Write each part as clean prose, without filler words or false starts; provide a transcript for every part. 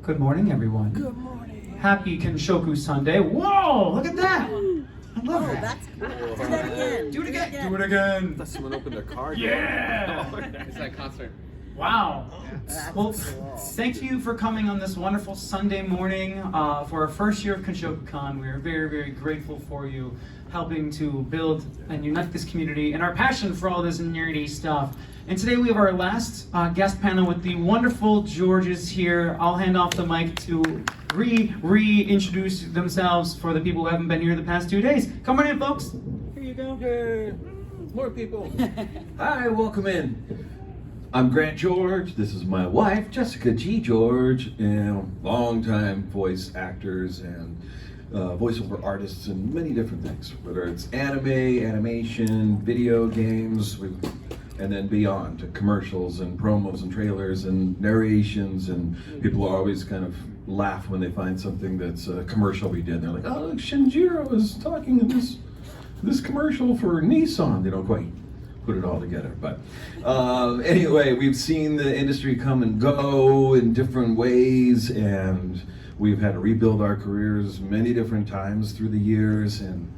Good morning, everyone. Good morning. Happy Kinshoku Sunday. Whoa, look at that. I love that. That's cool. Do that again. Do it again. Do it again. Thought someone opened their car. Yeah. It's that concert. Wow. That's Well, cool. thank you for coming on this wonderful Sunday morning for our first year of Kinshoku Con. We are very, very grateful for you helping to build and unite this community and our passion for all this nerdy stuff. And today we have our last guest panel with the wonderful Georges here. I'll hand off the mic to reintroduce themselves for the people who haven't been here the past 2 days. Come on in, folks. Here you go. Yay. More people. Hi, welcome in. I'm Grant George. This is my wife, Jessica G. George, and longtime voice actors and voiceover artists in many different things, whether it's anime, animation, video games, and then beyond to commercials and promos and trailers and narrations. And people always kind of laugh when they find something that's a commercial we did. They're like, "Oh, Shinjiro is talking in this commercial for Nissan." They don't quite put it all together, but anyway, we've seen the industry come and go in different ways, and we've had to rebuild our careers many different times through the years. And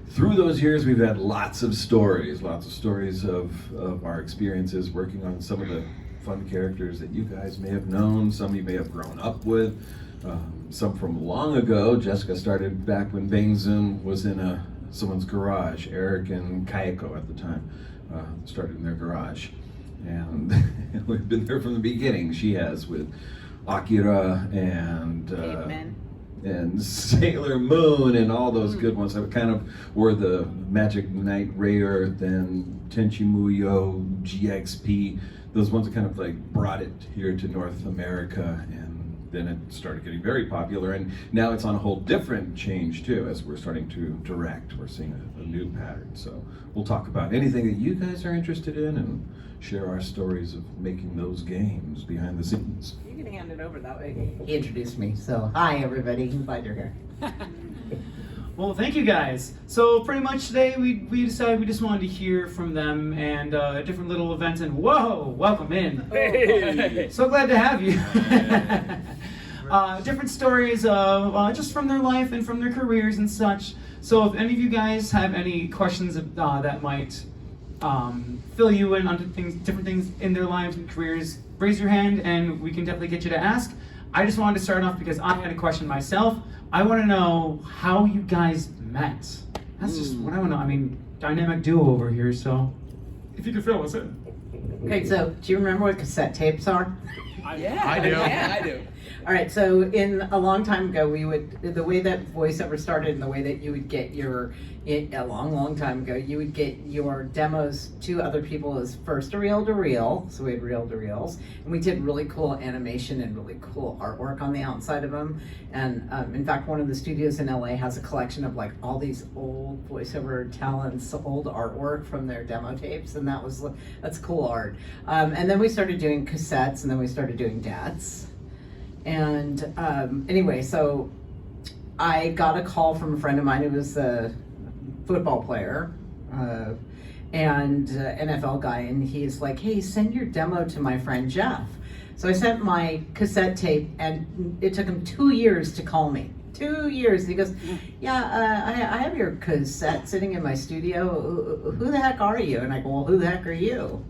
through those years, we've had lots of stories of our experiences working on some of the fun characters that you guys may have known, some you may have grown up with, some from long ago. Jessica started back when Bang Zoom was in someone's garage. Eric and Kayako at the time started in their garage. And we've been there from the beginning. She has with Akira and Sailor Moon and all those good ones that kind of were the Magic Knight Raider, then Tenchi Muyo, GXP, those ones that kind of like brought it here to North America, and then it started getting very popular, and now it's on a whole different change too. As we're starting to direct, we're seeing a new pattern. So we'll talk about anything that you guys are interested in and share our stories of making those games behind the scenes. You can hand it over that way. He introduced me, so hi everybody. I'm glad you're here. Well, thank you guys. So pretty much today we decided we just wanted to hear from them and different little events. And whoa, welcome in. Hey. So glad to have you. Different stories just from their life and from their careers and such. So if any of you guys have any questions that might fill you in on different things in their lives and careers, raise your hand and we can definitely get you to ask. I just wanted to start off because I had a question myself. I want to know how you guys met. That's just what I want to know. I mean, dynamic duo over here, so if you could fill us in. Okay, so do you remember what cassette tapes are? I do. I do. All right, so in a long time ago, the way that voiceover started and the way that you would get a long time ago, you would get your demos to other people as first a reel-to-reel, so we had reel-to-reels, and we did really cool animation and really cool artwork on the outside of them. And in fact, one of the studios in LA has a collection of like all these old voiceover talents, old artwork from their demo tapes, and that's cool art. And then we started doing cassettes, and then we started doing DATs. And anyway, so I got a call from a friend of mine who was a football player and NFL guy, and he's like, "Hey, send your demo to my friend Jeff." So I sent my cassette tape, and it took him 2 years to call me. 2 years. He goes, "Yeah, I have your cassette sitting in my studio. Who the heck are you?" And I go, "Well, who the heck are you?"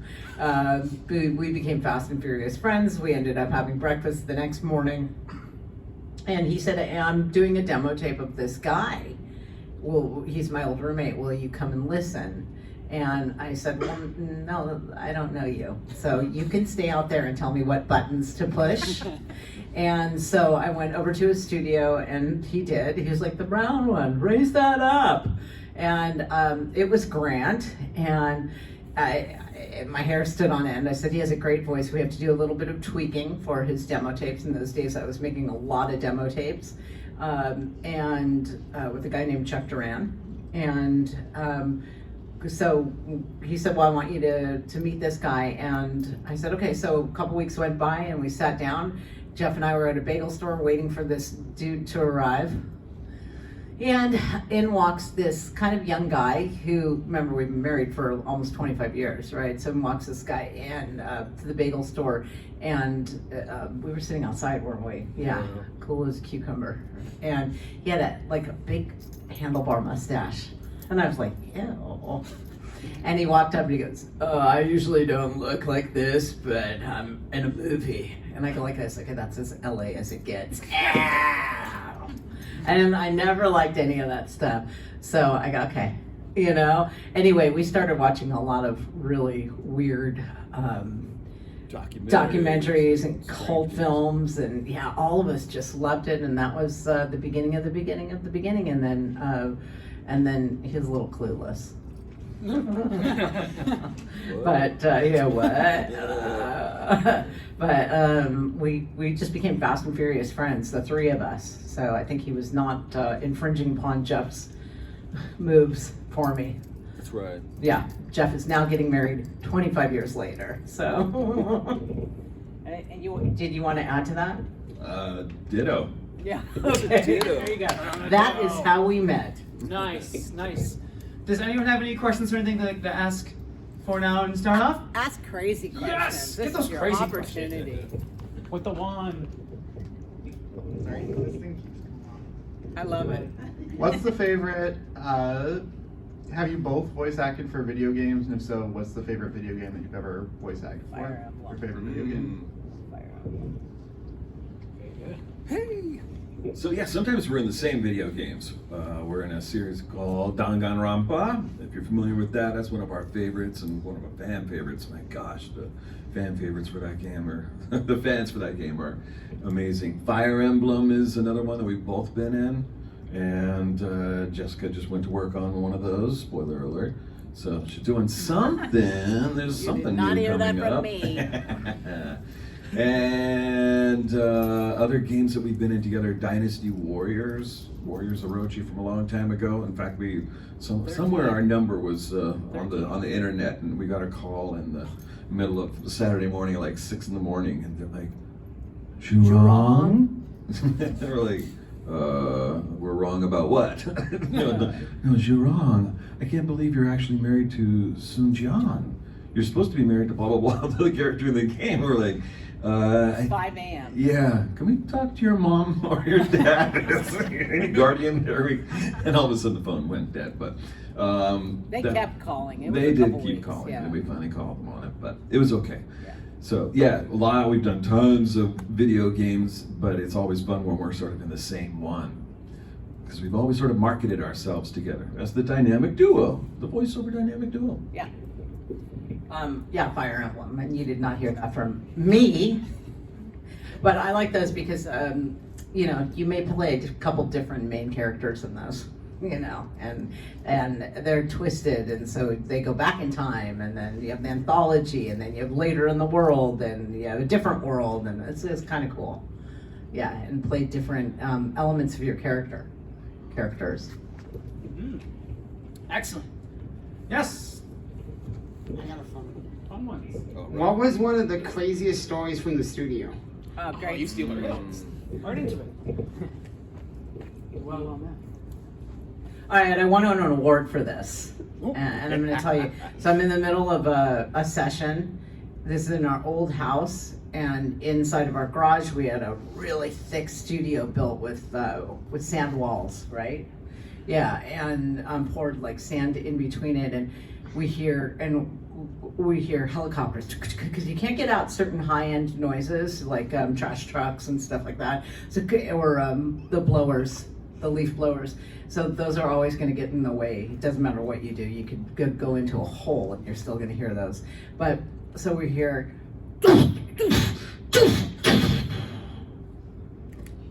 We became fast and furious friends. We ended up having breakfast the next morning. And he said, "I'm doing a demo tape of this guy. Well, he's my old roommate. Will you come and listen?" And I said, "Well, no, I don't know you. So you can stay out there and tell me what buttons to push." And so I went over to his studio, and he did. He was like, "The brown one, raise that up." And it was Grant, and my hair stood on end. I said, "He has a great voice. We have to do a little bit of tweaking for his demo tapes." In those days, I was making a lot of demo tapes, and with a guy named Chuck Duran. And so he said, "Well, I want you to meet this guy." And I said, "Okay." So a couple weeks went by, and we sat down. Jeff and I were at a bagel store waiting for this dude to arrive. And in walks this kind of young guy who, remember, we've been married for almost 25 years, right? So in walks this guy in to the bagel store, and we were sitting outside, weren't we? Yeah, cool as a cucumber. And he had a big handlebar mustache. And I was like, ew. And he walked up and he goes, "Oh, I usually don't look like this, but I'm in a movie." And I go like this, okay, that's as LA as it gets. And I never liked any of that stuff. So I go, okay, you know? Anyway, we started watching a lot of really weird documentaries and cult films, and yeah, all of us just loved it. And that was the beginning of the beginning of the beginning. And then he's a little clueless. But yeah, what? But we just became fast and furious friends, the three of us. So I think he was not infringing upon Jeff's moves for me. That's right. Yeah, Jeff is now getting married 25 years later. So, and did you want to add to that? Ditto. Yeah. Okay. There you go. That is how we met. Nice, nice. Does anyone have any questions or anything to ask for now and start off? Ask crazy questions. Yes! This Get those is your crazy opportunity. With the wand. Sorry, this thing keeps coming on. I love it. What's the favorite? Have you both voice acted for video games? And if so, what's the favorite video game that you've ever voice acted for? Fire Emblem. Your favorite video game? Hey. So yeah, sometimes we're in the same video games. We're in a series called Danganronpa. If you're familiar with that, that's one of our favorites and one of our fan favorites. My gosh, the fan favorites for that game are the fans for that game are amazing. Fire Emblem is another one that we've both been in, and Jessica just went to work on one of those. Spoiler alert. So she's doing something. There's You something did not new hear that coming from up. me. And other games that we've been in together, Dynasty Warriors Orochi from a long time ago. In fact, somewhere our number was on the internet, and we got a call in the middle of the Saturday morning at like 6 in the morning, and they're like, "Wrong?" They were like, "We're wrong about what?" No, you're wrong. I can't believe you're actually married to Sun Jian. You're supposed to be married to blah blah blah, the character in the game. We're like, 5 a.m. yeah, can we talk to your mom or your dad? Any guardian there? And all of a sudden the phone went dead. But They kept calling. It was they a did couple keep weeks, calling, yeah. and we finally called them on it. But it was okay. Yeah. So yeah, we've done tons of video games, but it's always fun when we're sort of in the same one, because we've always sort of marketed ourselves together as the dynamic duo, the voiceover dynamic duo. Yeah. Yeah, Fire Emblem, and you did not hear that from me. But I like those because, you know, you may play a couple different main characters in those, you know, and they're twisted, and so they go back in time, and then you have the anthology, and then you have later in the world, and you have a different world, and it's kind of cool. Yeah, and play different elements of your characters. Excellent. Yes. I got a fun one. Fun ones. What was one of the craziest stories from the studio? Oh, Oh, great. you steal my notes. Right into it. Well, on that. All right, I won an award for this, and I'm going to tell you. So I'm in the middle of a session. This is in our old house, and inside of our garage we had a really thick studio built with sand walls, right? Yeah, and poured like sand in between it, and we hear helicopters because you can't get out certain high-end noises like trash trucks and stuff like that. So or the blowers, the leaf blowers. So those are always going to get in the way. It doesn't matter what you do. You could go into a hole and you're still going to hear those. But so we hear,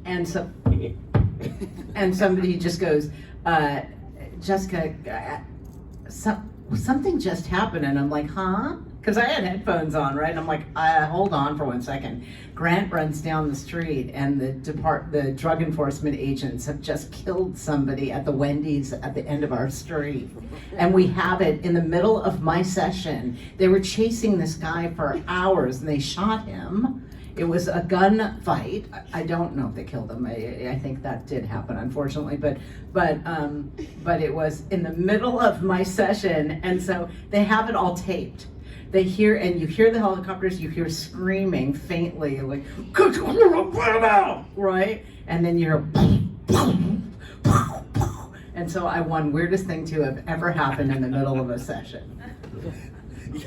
and somebody just goes, Jessica, something just happened, and I'm like, huh? Because I had headphones on, right? And I'm like, hold on for 1 second. Grant runs down the street, and the drug enforcement agents have just killed somebody at the Wendy's at the end of our street. And we have it in the middle of my session. They were chasing this guy for hours, and they shot him It was a gun fight. I don't know if they killed him. I think that did happen, unfortunately. But it was in the middle of my session, and so they have it all taped. They hear, and you hear the helicopters. You hear screaming faintly, like right, and then you hear. And so I won weirdest thing to have ever happened in the middle of a session.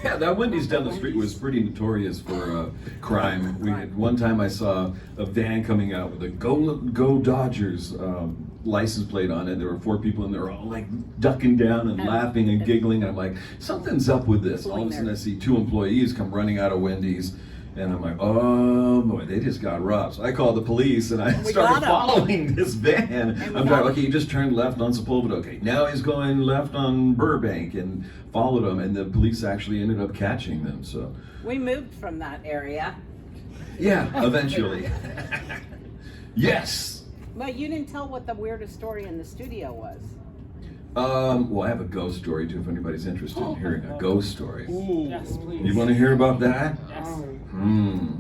Yeah, that Wendy's down the street was pretty notorious for crime. We had one time I saw a van coming out with a Go Dodgers license plate on it. There were 4 people in there all like ducking down and laughing and giggling. I'm like, something's up with this. All of a sudden I see 2 employees come running out of Wendy's. And I'm like, oh boy, they just got robbed. So I called the police and I started following this van. I'm driving, okay, he just turned left on Sepulveda. Okay, now he's going left on Burbank, and followed him. And the police actually ended up catching them. So We moved from that area. yeah, eventually. Yes. But you didn't tell what the weirdest story in the studio was. Well, I have a ghost story too, if anybody's interested in hearing a ghost story. Yes, please. You want to hear about that? Yes.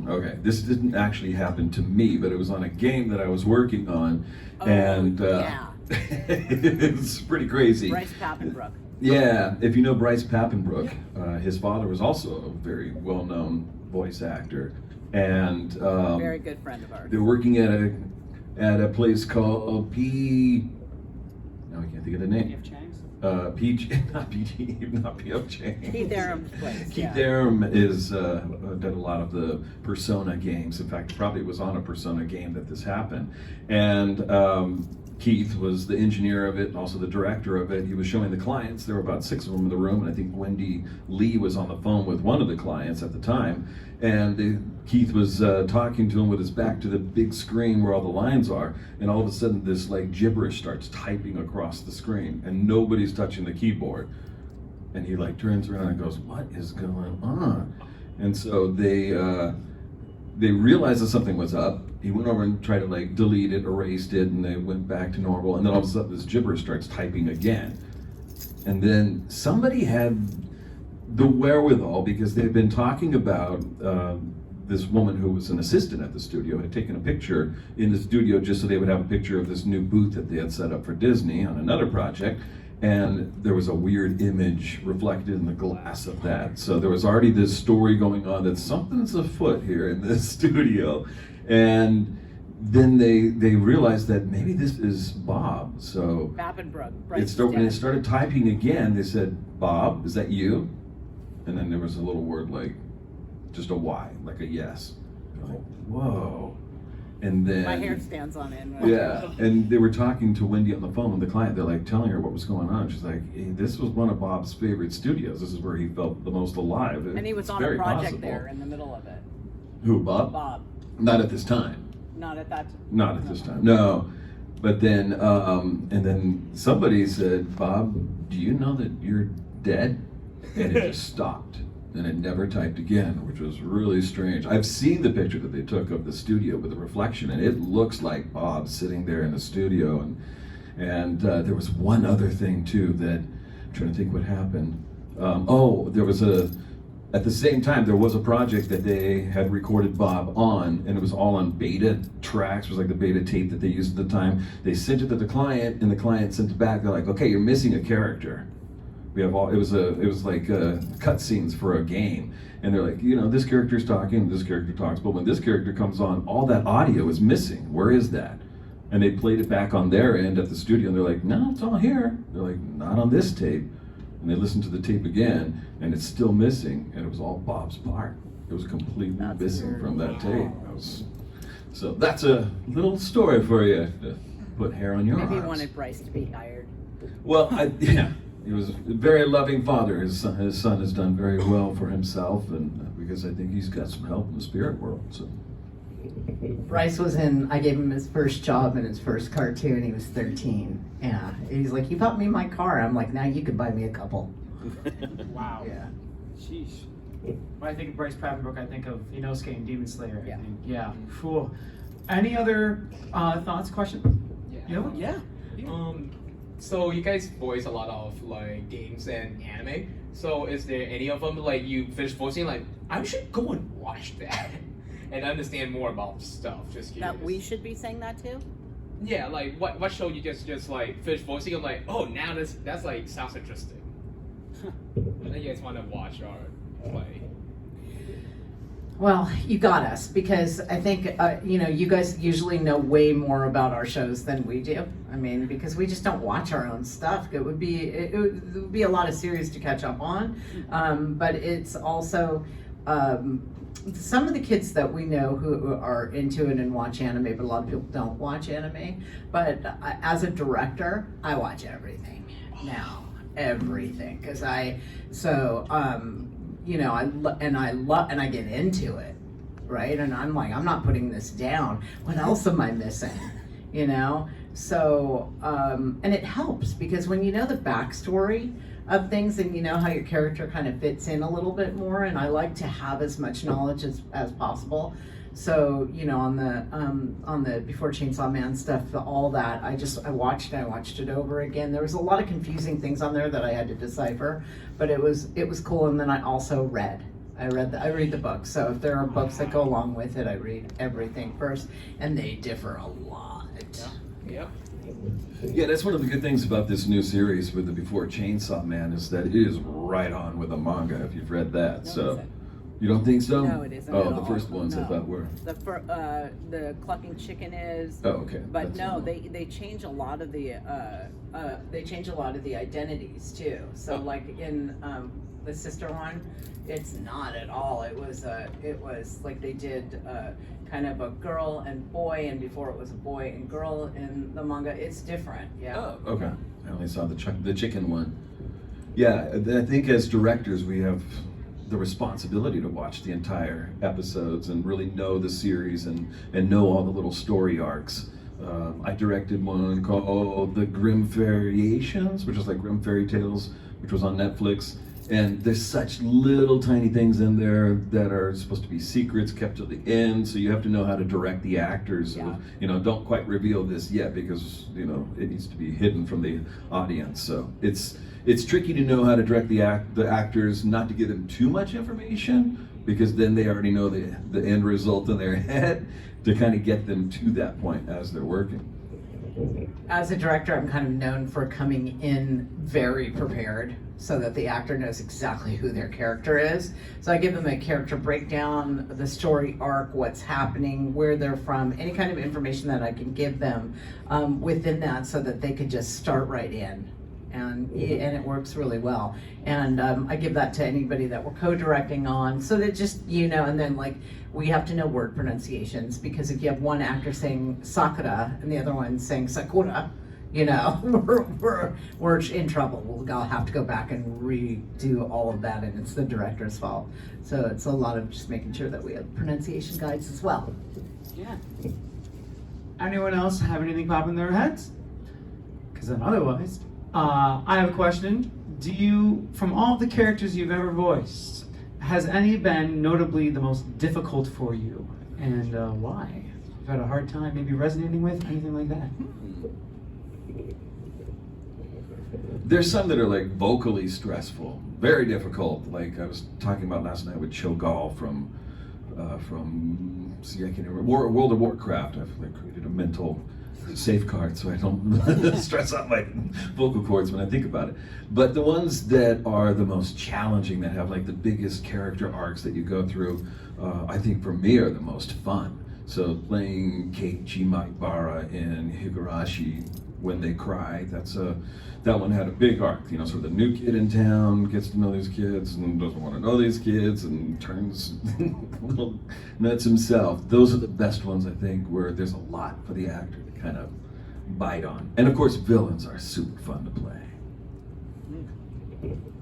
Okay, this didn't actually happen to me, but it was on a game that I was working on, and yeah. it's pretty crazy. Bryce Papenbrook. Yeah, if you know Bryce Papenbrook, his father was also a very well-known voice actor, and Very good friend of ours. they're working at a place called Now I can't think of the name. P.F. Chang's? Not P.F. Chang's. Keith Aram's place. Keith yeah. Aram is did a lot of the Persona games. In fact, probably was on a Persona game that this happened. And Keith was the engineer of it and also the director of it. He was showing the clients. There were about 6 of them in the room, and I think Wendy Lee was on the phone with one of the clients at the time. And Keith was talking to him with his back to the big screen where all the lines are, and all of a sudden this like gibberish starts typing across the screen, and nobody's touching the keyboard. And he like turns around and goes, "What is going on?" And so they realized that something was up. He went over and tried to like delete it, erased it, and they went back to normal. And then all of a sudden this gibberish starts typing again. And then somebody had the wherewithal, because they had been talking about this woman who was an assistant at the studio, had taken a picture in the studio just so they would have a picture of this new booth that they had set up for Disney on another project. And there was a weird image reflected in the glass of that. So there was already this story going on that something's afoot here in this studio. And then they realized that maybe this is Bob. So Papenbrook. when it started typing again, they said, "Bob, is that you?" And then there was a little word like, just a Y, like a yes. Like, whoa. And then My hair stands on end. yeah, and they were talking to Wendy on the phone with the client. They're like telling her what was going on. She's like, hey, this was one of Bob's favorite studios. This is where he felt the most alive. And he was It's on a very project possible. there in the middle of it. Who, Bob? Bob. Not at this time. Not at that. Not at this time. No. But then, and then somebody said, "Bob, do you know that you're dead?" And it just stopped. And it never typed again, which was really strange. I've seen the picture that they took of the studio with the reflection, and it looks like Bob sitting there in the studio. And there was one other thing too that I'm trying to think what happened. There was at the same time there was a project that they had recorded Bob on, and it was all on beta tracks. It was like the beta tape that they used at the time. They sent it to the client, and the client sent it back. They're like, "Okay, you're missing a character. We have all." It was like cutscenes for a game, and they're like, this character's talking, this character talks, but when this character comes on, all that audio is missing. Where is that? And they played it back on their end at the studio, and they're like, "No, it's all here." They're like, "Not on this tape." And they listened to the tape again, and it's still missing, and it was all Bob's part. It was completely missing from that tape. So that's a little story for you to put hair on your Maybe he arms. wanted Bryce to be hired. Well, he was a very loving father. His son has done very well for himself, and because I think he's got some help in the spirit world. So. Bryce I gave him his first job in his first cartoon. He was 13. Yeah. He's like, "You bought me my car." I'm like, "Now you could buy me a couple." Wow. Yeah. Sheesh. When I think of Bryce Papenbrook, I think of Inosuke and Demon Slayer. Yeah. I think. Yeah. Cool. Any other thoughts, questions? Yeah. So you guys voice a lot of like games and anime. So is there any of them like you finish voicing like I should go and watch that? and understand more about stuff. Just curious. That we should be saying that too? Yeah, like what show you just like finish voicing? I'm like, oh, now that's like sounds interesting. And then you guys want to watch or play. Well, you got us, because I think, you guys usually know way more about our shows than we do. I mean, because we just don't watch our own stuff. It would be a lot of series to catch up on, but it's also some of the kids that we know who are into it and watch anime, but a lot of people don't watch anime. But as a director, I watch everything now, everything, because I get into it, right? And I'm like, I'm not putting this down. What else am I missing? You know? So, and it helps, because when you know the backstory of things and you know how your character kind of fits in a little bit more, and I like to have as much knowledge as possible. So, on the Before Chainsaw Man stuff, all that, I watched it over again. There was a lot of confusing things on there that I had to decipher, but it was cool. And then I also read. I read the books. So if there are books that go along with it, I read everything first, and they differ a lot. Yep. Yeah, that's one of the good things about this new series with the Before Chainsaw Man is that it is right on with the manga, if you've read that. No, So is it? you don't think so? No, it isn't Oh, at the all. first ones I No. thought were. The clucking chicken is. Oh, okay. But That's no, all. they change a lot of the identities too. So like in the sister one, it's not at all. It was like they did kind of a girl and boy, and before it was a boy and girl in the manga. It's different. Yeah. Oh, okay. I only saw the chicken one. Yeah, I think as directors we have the responsibility to watch the entire episodes and really know the series and know all the little story arcs. I directed one called The Grimm Variations, which was like Grimm Fairy Tales, which was on Netflix. And there's such little tiny things in there that are supposed to be secrets kept to the end, so you have to know how to direct the actors. Yeah. Don't quite reveal this yet because it needs to be hidden from the audience. So it's tricky to know how to direct the actors, not to give them too much information, because then they already know the end result in their head, to kind of get them to that point as they're working. As a director, I'm kind of known for coming in very prepared so that the actor knows exactly who their character is. So I give them a character breakdown, the story arc, what's happening, where they're from, any kind of information that I can give them within that, so that they could just start right in. And it works really well. And I give that to anybody that we're co-directing on, so that just, and then like, we have to know word pronunciations, because if you have one actor saying Sakura and the other one saying Sakura, we're in trouble. We'll have to go back and redo all of that, and it's the director's fault. So it's a lot of just making sure that we have pronunciation guides as well. yeah. Anyone else have anything pop in their heads? Because then otherwise, I have a question. From all the characters you've ever voiced, has any been notably the most difficult for you, and why? You've had a hard time maybe resonating with, anything like that? There's some that are like vocally stressful, very difficult. Like I was talking about last night with Cho'Gall from I can't remember, World of Warcraft. I've created a mental safeguard so I don't stress out my vocal cords when I think about it. But the ones that are the most challenging, that have like the biggest character arcs that you go through, I think for me are the most fun. So playing Keiichi Maibara in Higurashi When They Cry, that one had a big arc. Sort of the new kid in town gets to know these kids and doesn't want to know these kids and turns a little nuts himself. Those are the best ones, I think, where there's a lot for the actor to kind of bite on. And of course, villains are super fun to play.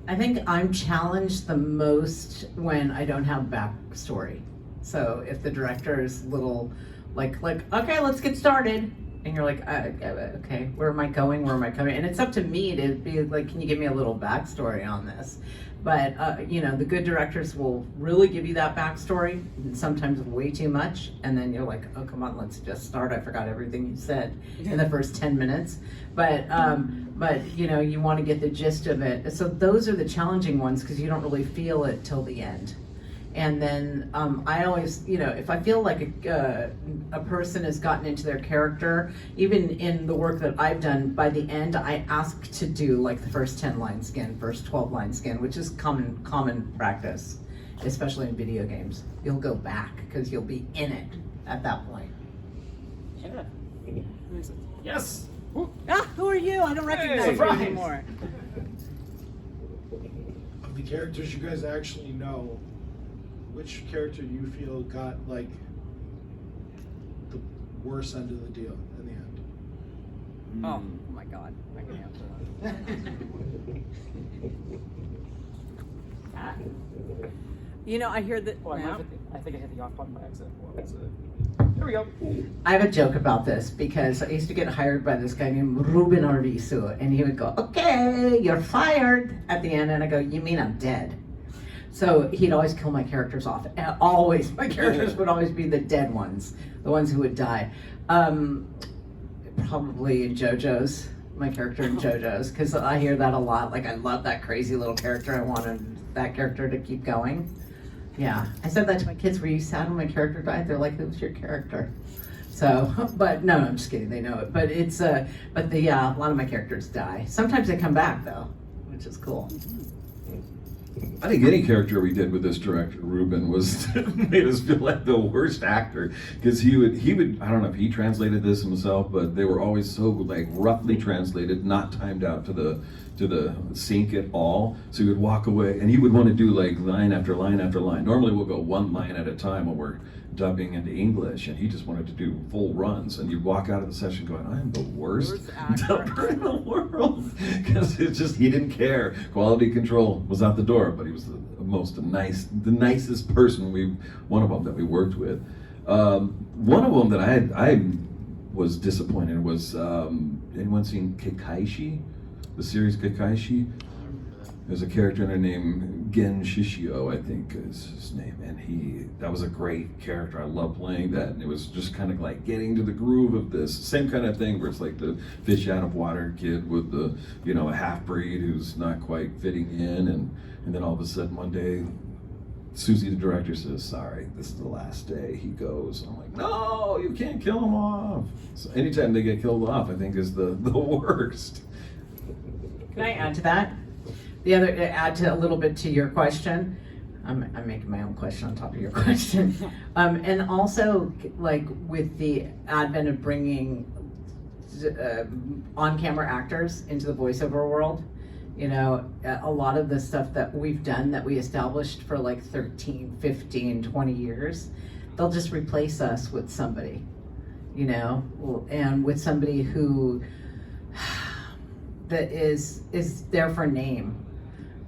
I think I'm challenged the most when I don't have backstory. So if the director is little like, okay, let's get started. And you're like, okay, where am I going? Where am I coming? And it's up to me to be like, can you give me a little backstory on this? But, the good directors will really give you that backstory, sometimes way too much. And then you're like, oh, come on, let's just start. I forgot everything you said in the first 10 minutes. But you want to get the gist of it. So those are the challenging ones, because you don't really feel it till the end. And then I always, if I feel like a person has gotten into their character, even in the work that I've done, by the end I ask to do like the first 10 line skin, first 12 line skin, which is common practice, especially in video games. You'll go back because you'll be in it at that point. Sure. Yes. Ah, who are you? I don't recognize you surprise. anymore. Of the characters you guys actually know, which character do you feel got like the worst end of the deal in the end? Oh my God, I can answer that. I hear that. Oh, I think I hit the off button by accident. There we go. I have a joke about this because I used to get hired by this guy named Ruben Arvizu, and he would go, "Okay, you're fired," at the end, and I go, "You mean I'm dead?" So he'd always kill my characters off. And always, my characters would always be the dead ones, the ones who would die. Probably in JoJo's, my character in JoJo's, because I hear that a lot. Like, I love that crazy little character. I wanted that character to keep going. Yeah, I said that to my kids. Were you sad when my character died? They're like, "It was your character." So, but no, I'm just kidding. They know it. But it's, a lot of my characters die. Sometimes they come back though, which is cool. I think any character we did with this director, Ruben, was made us feel like the worst actor, because he would I don't know if he translated this himself, but they were always so like roughly translated, not timed out to the sync at all. So he would walk away and he would want to do like line after line after line. Normally we'll go one line at a time when we're dubbing into English, and he just wanted to do full runs, and you'd walk out of the session going, "I'm the worst dubber in the world," because it's just, he didn't care. Quality control was out the door, but he was the nicest person one of them that we worked with. One of them that I was disappointed was, anyone seen Kekkaishi? The series Kekkaishi? There's a character in there named Gen Shishio, I think is his name, and that was a great character. I love playing that, and it was just kind of like getting to the groove of this same kind of thing where it's like the fish out of water kid with the, a half-breed who's not quite fitting in, and then all of a sudden one day, Susie, the director, says, "Sorry, this is the last day." He goes. I'm like, "No, you can't kill him off." So anytime they get killed off, I think is the worst. Can I add to that? Add to a little bit to your question. I'm making my own question on top of your question. And also, like, with the advent of bringing on-camera actors into the voiceover world, a lot of the stuff that we've done that we established for like 13, 15, 20 years, they'll just replace us with somebody, and with somebody who that is there for name,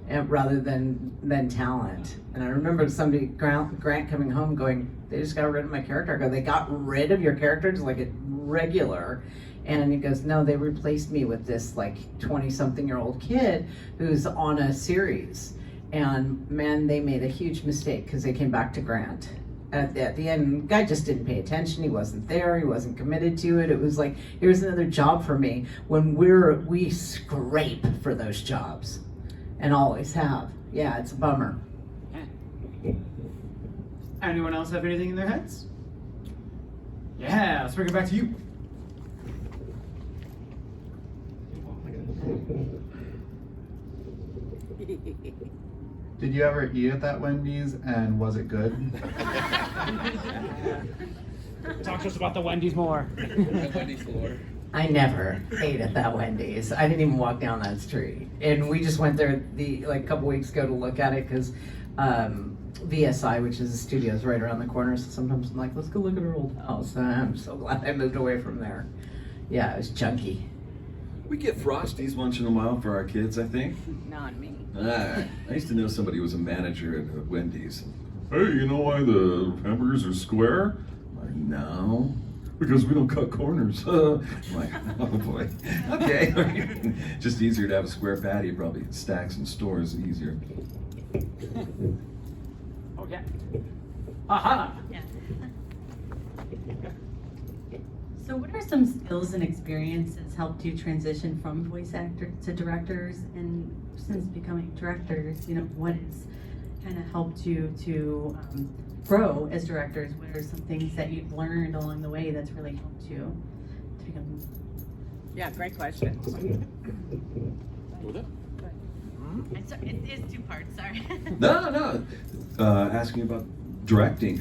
and rather than talent. And I remember somebody, Grant coming home going, "They just got rid of my character." I go, "They got rid of your character?" Like a regular. And he goes, "No, they replaced me with this like 20-something-year-old kid who's on a series." And man, they made a huge mistake because they came back to Grant. At the end, the guy just didn't pay attention. He wasn't there. He wasn't committed to it. It was like, here's another job for me, when we scrape for those jobs and always have. Yeah, it's a bummer. Anyone else have anything in their heads? Yeah, let's bring it back to you. Did you ever eat at that Wendy's, and was it good? Talk to us about the Wendy's more. Wendy's floor. I never ate at that Wendy's. I didn't even walk down that street. And we just went there a couple weeks ago to look at it because VSI, which is a studio, is right around the corner. So sometimes I'm like, let's go look at our old house. And I'm so glad I moved away from there. Yeah, it was junky. We get Frosties once in a while for our kids, I think. Not me. I used to know somebody who was a manager at Wendy's. "Hey, you know why the hamburgers are square?" I'm like, "No, because we don't cut corners." I'm like, "Oh boy, okay." Just easier to have a square patty. Probably stacks and stores easier. Oh yeah. Aha. Yeah. So what are some skills and experiences helped you transition from voice actor to directors? And since becoming directors, what is kind of helped you to grow as directors? What are some things that you've learned along the way that's really helped you to become? Yeah, great question. With it? I'm sorry, it is 2 parts. Sorry. No. Asking about directing.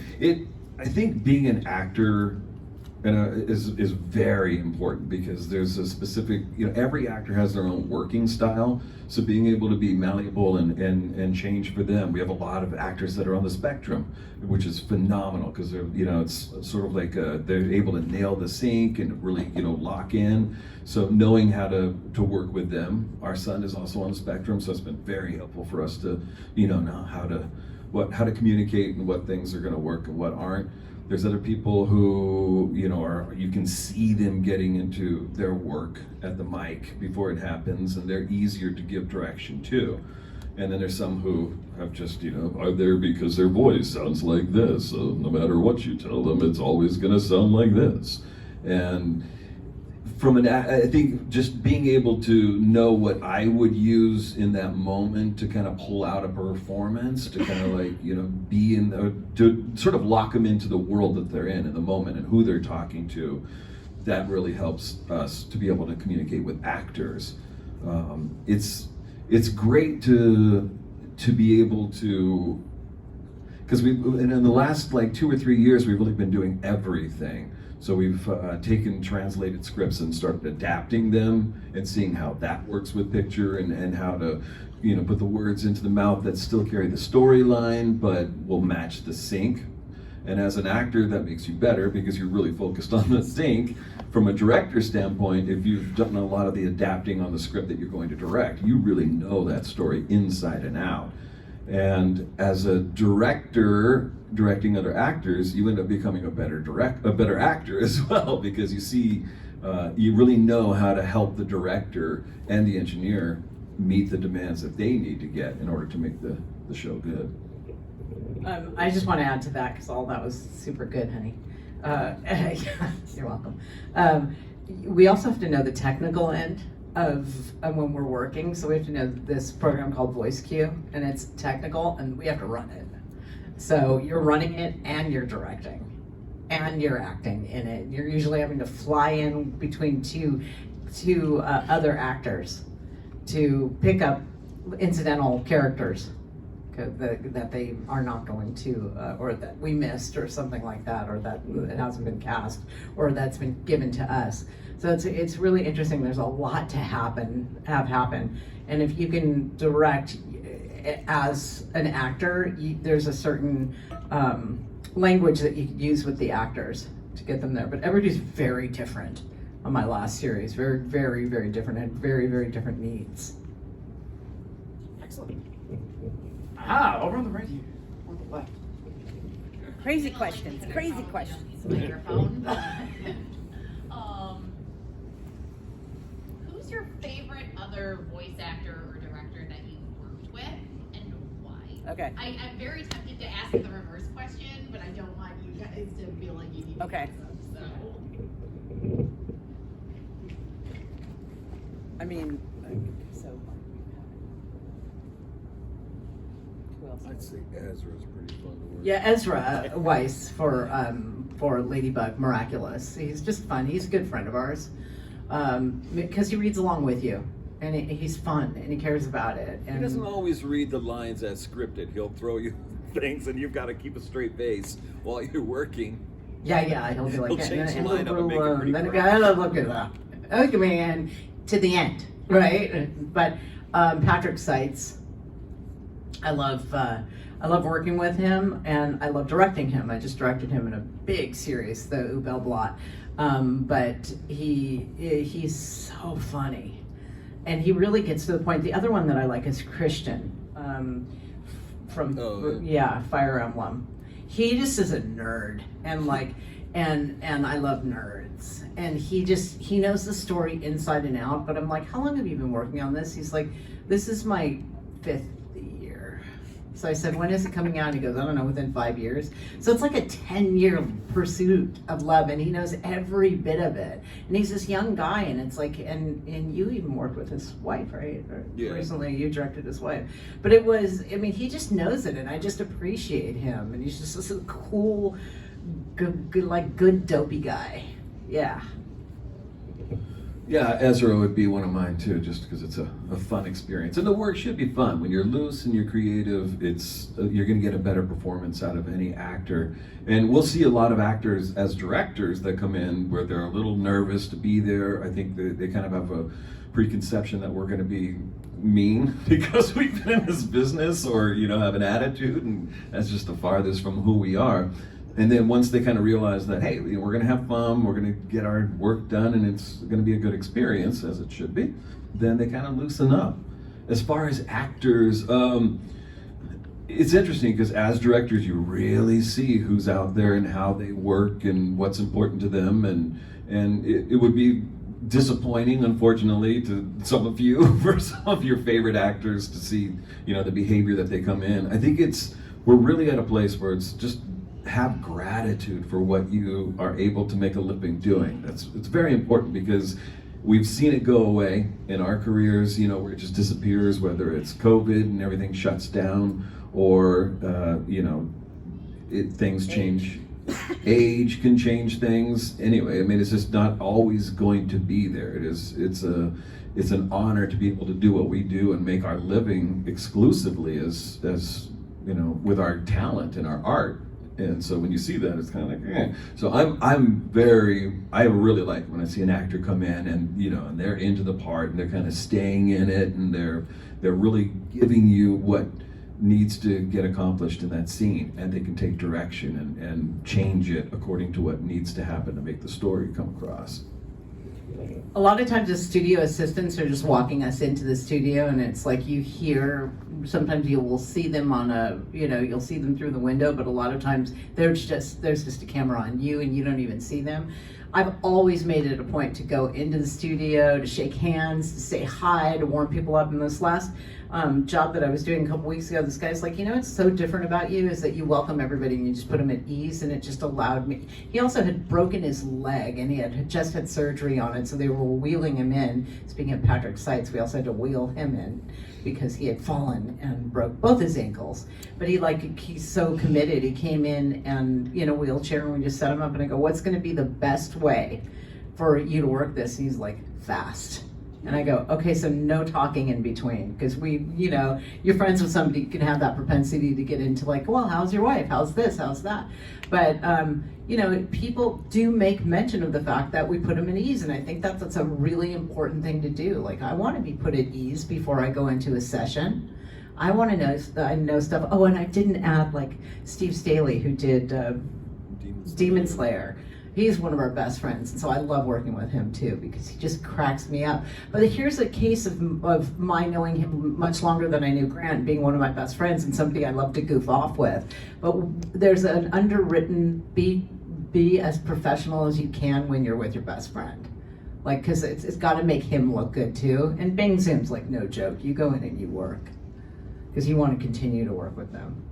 I think being an actor is very important because there's a specific, every actor has their own working style. So being able to be malleable and change for them. We have a lot of actors that are on the spectrum, which is phenomenal because they're, it's sort of like they're able to nail the sync and really, lock in. So knowing how to work with them. Our son is also on the spectrum, so it's been very helpful for us to, know how to communicate and what things are going to work and what aren't. There's other people who, you can see them getting into their work at the mic before it happens, and they're easier to give direction to. And then there's some who have just, are there because their voice sounds like this. So no matter what you tell them, it's always going to sound like this. And I think just being able to know what I would use in that moment to kind of pull out a performance, to kind of like, be to sort of lock them into the world that they're in the moment and who they're talking to, that really helps us to be able to communicate with actors. It's great to be able to, because in the last like 2 or 3 years, we've really been doing everything. So we've taken translated scripts and started adapting them and seeing how that works with picture and how to, put the words into the mouth that still carry the storyline but will match the sync. And as an actor, that makes you better because you're really focused on the sync. From a director standpoint, if you've done a lot of the adapting on the script that you're going to direct, you really know that story inside and out. And as a director, directing other actors, you end up becoming a better actor as well, because you see, you really know how to help the director and the engineer meet the demands that they need to get in order to make the show good. I just want to add to that because all that was super good, honey. You're welcome. We also have to know the technical end of when we're working. So we have to know this program called Voice Cue, and it's technical, and we have to run it. So you're running it, and you're directing, and you're acting in it. You're usually having to fly in between two other actors to pick up incidental characters that they are not going to, or that we missed, or something like that, or that it hasn't been cast, or that's been given to us. So it's really interesting. There's a lot to happen, and if you can direct as an actor, there's a certain language that you can use with the actors to get them there. But everybody's very different on my last series. Very, very, very different, and very, very different needs. Excellent. Over on the right here, or the left. Crazy questions. Microphone. Who's your favorite other voice actor or director that you've worked with, and why? Okay. I'm very tempted to ask the reverse question, but I don't want you guys to feel like you need to Okay. answer, so. I mean, so. Who else? I'd say Ezra's pretty fun to work. Yeah, Ezra Weiss for Ladybug Miraculous. He's just fun. He's a good friend of ours because he reads along with you, and he's fun, and he cares about it. And He doesn't always read the lines as scripted. He'll throw you things, and you've got to keep a straight face while you're working. yeah, he'll be like, He'll change the line up and make it pretty then crazy. look at that. Okay, man, to the end, right? But Patrick Seitz, I love working with him, and I love directing him. I just directed him in a big series, the Ubel Blot. But he's so funny, and he really gets to the point. The other one that I like is Christian from Fire Emblem. He just is a nerd, and I love nerds. And he knows the story inside and out. But I'm like, how long have you been working on this? He's like, this is my 5th year. So I said, when is it coming out? He goes, I don't know, within 5 years. So it's like a 10-year pursuit of love, and he knows every bit of it. And he's this young guy, and it's like, and you even worked with his wife, right? Or Yeah. recently you directed his wife. But it was, I mean, he just knows it, and I just appreciate him. And he's just this cool, good dopey guy. Yeah. Yeah, Ezra would be one of mine too, just because it's a fun experience. And the work should be fun. When you're loose and you're creative, you're going to get a better performance out of any actor. And we'll see a lot of actors as directors that come in where they're a little nervous to be there. I think they kind of have a preconception that we're going to be mean because we've been in this business, or have an attitude, and that's just the farthest from who we are. And then once they kind of realize that, hey, we're going to have fun, we're going to get our work done, and it's going to be a good experience, as it should be, then they kind of loosen up. As far as actors, it's interesting because as directors, you really see who's out there and how they work and what's important to them, and it would be disappointing, unfortunately, to some of you, for some of your favorite actors, to see the behavior that they come in. I think we're really at a place where it's just have gratitude for what you are able to make a living doing. It's very important because we've seen it go away in our careers, where it just disappears, whether it's COVID and everything shuts down, or things change. Age can change things. Anyway, I mean, it's just not always going to be there. It's an honor to be able to do what we do and make our living exclusively as with our talent and our art. And so when you see that, it's kind of like, eh. So I really like when I see an actor come in and they're into the part and they're kind of staying in it, and they're really giving you what needs to get accomplished in that scene, and they can take direction and change it according to what needs to happen to make the story come across. A lot of times the studio assistants are just walking us into the studio, and it's like you hear, sometimes you will see them you'll see them through the window, but a lot of times there's just a camera on you and you don't even see them. I've always made it a point to go into the studio, to shake hands, to say hi, to warm people up. In this last job that I was doing a couple weeks ago, this guy's like, what's so different about you is that you welcome everybody and you just put them at ease, and it just allowed me. He also had broken his leg, and he had just had surgery on it, so they were wheeling him in. Speaking of Patrick Seitz, we also had to wheel him in because he had fallen and broke both his ankles. But he's so committed. He came in and wheelchair, and we just set him up, and I go, what's going to be the best way for you to work this? And he's like, fast. And I go, okay, so no talking in between, because you're friends with somebody, you can have that propensity to get into like, well, how's your wife? How's this? How's that? But, people do make mention of the fact that we put them at ease, and I think that's a really important thing to do. Like, I want to be put at ease before I go into a session. I want to know that I know stuff. Oh, and I didn't add like Steve Staley, who did Demon Slayer. He's one of our best friends, and so I love working with him too because he just cracks me up. But here's a case of my knowing him much longer than I knew Grant, being one of my best friends and somebody I love to goof off with. But there's an underwritten be as professional as you can when you're with your best friend. Like, because it's got to make him look good too. And Bing Zoom's like no joke. You go in and you work because you want to continue to work with them.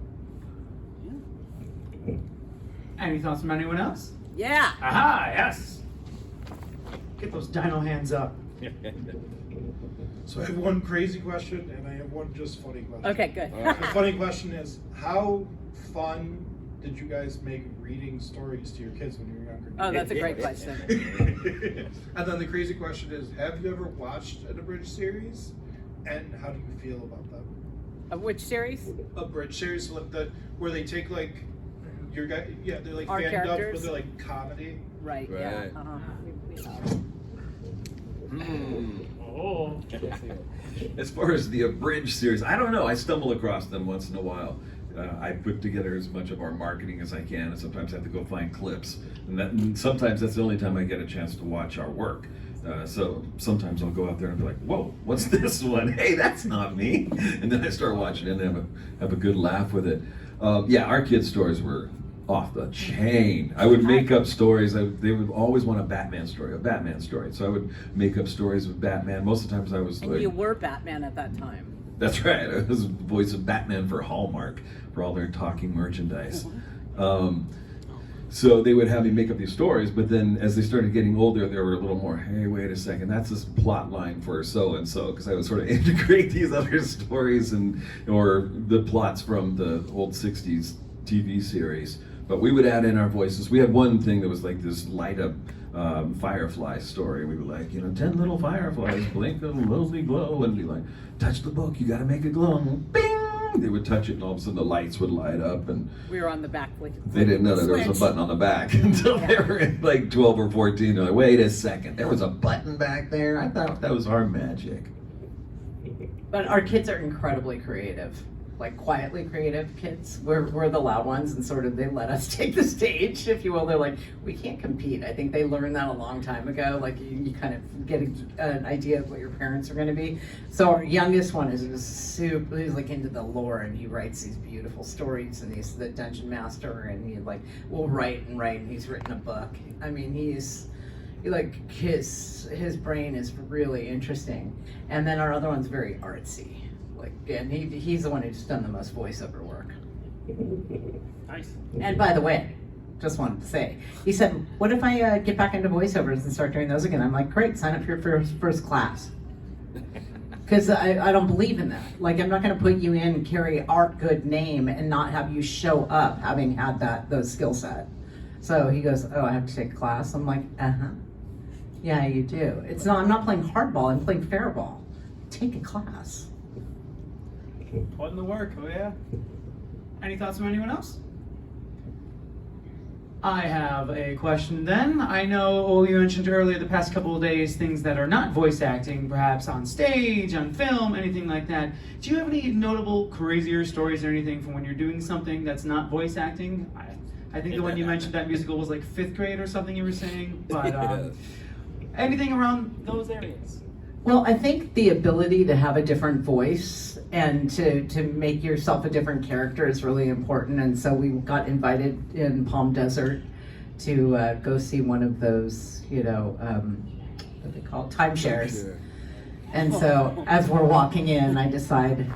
Any thoughts from anyone else? Yeah. Aha, yes. Get those dino hands up. So I have one crazy question and I have one just funny question. Okay, good. The funny question is, how fun did you guys make reading stories to your kids when you were younger? Oh, that's a great question. And then the crazy question is, have you ever watched an abridged series? And how do you feel about them? Of which series? Abridged series, where they take like your guy, yeah, they're like Our fan dubs, but characters? they're like comedy. Right, yeah. Right. Oh. As far as the abridged series, I don't know. I stumble across them once in a while. I put together as much of our marketing as I can, and sometimes I have to go find clips. And sometimes that's the only time I get a chance to watch our work. So sometimes I'll go out there and be like, whoa, what's this one? Hey, that's not me. And then I start watching it and have a good laugh with it. Yeah, our kids' stories were off the chain. I would make up stories. They would always want a Batman story. So I would make up stories with Batman. Most of the times I was And like... you were Batman at that time. That's right. I was the voice of Batman for Hallmark for all their talking merchandise. So they would have me make up these stories, but then as they started getting older, they were a little more, hey, wait a second, that's this plot line for so-and-so, because I would sort of integrate these other stories or the plots from the old 60s TV series. But we would add in our voices. We had one thing that was like this light-up firefly story. We were like, 10 little fireflies blink a lonely glow, and be like, touch the book, you gotta make it glow. Bing! They would touch it, and all of a sudden the lights would light up, and We were on the back. they didn't know that there was a button on the back until they were like 12 or 14. They're like, wait a second, there was a button back there? I thought that was our magic. But our kids are incredibly creative, like quietly creative kids. We're the loud ones, and sort of they let us take the stage, if you will. They're like, we can't compete. I think they learned that a long time ago. Like you kind of get an idea of what your parents are going to be. So our youngest one is just he's like into the lore, and he writes these beautiful stories, and he's the dungeon master, and he like will write, and he's written a book. I mean, his brain is really interesting. And then our other one's very artsy. And he's the one who's done the most voiceover work. Nice. And by the way, just wanted to say, he said, what if I get back into voiceovers and start doing those again? I'm like, great, sign up here for first class. Because I don't believe in that. Like, I'm not going to put you in and carry our good name and not have you show up having had those skill set. So he goes, oh, I have to take a class? I'm like, uh-huh. Yeah, you do. I'm not playing hardball, I'm playing fairball. Take a class. Put in the work, oh yeah. Any thoughts from anyone else? I have a question then. I know you mentioned earlier the past couple of days things that are not voice acting, perhaps on stage, on film, anything like that. Do you have any notable crazier stories or anything from when you're doing something that's not voice acting? I think the one you mentioned, that musical, was like 5th grade or something you were saying, but anything around those areas? Well, I think the ability to have a different voice and to make yourself a different character is really important. And so we got invited in Palm Desert to go see one of those, what they call timeshares. And so as we're walking in, I decide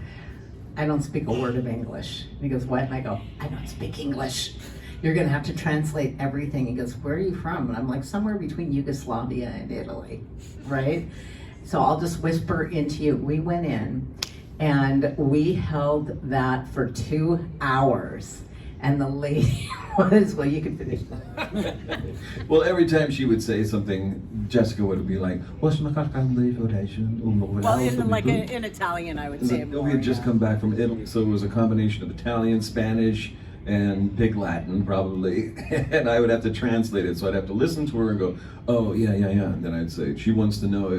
I don't speak a word of English. And he goes, what? And I go, I don't speak English. You're gonna have to translate everything. He goes, where are you from? And I'm like, somewhere between Yugoslavia and Italy, right? So I'll just whisper into you. We went in and we held that for 2 hours. And the lady was, well, you can finish that. Well, every time she would say something, Jessica would be like, Well, in Italian, I would say it more. We had just come back from Italy, so it was a combination of Italian, Spanish, and Pig Latin, probably. And I would have to translate it, so I'd have to listen to her and go, oh, yeah. And then I'd say, she wants to know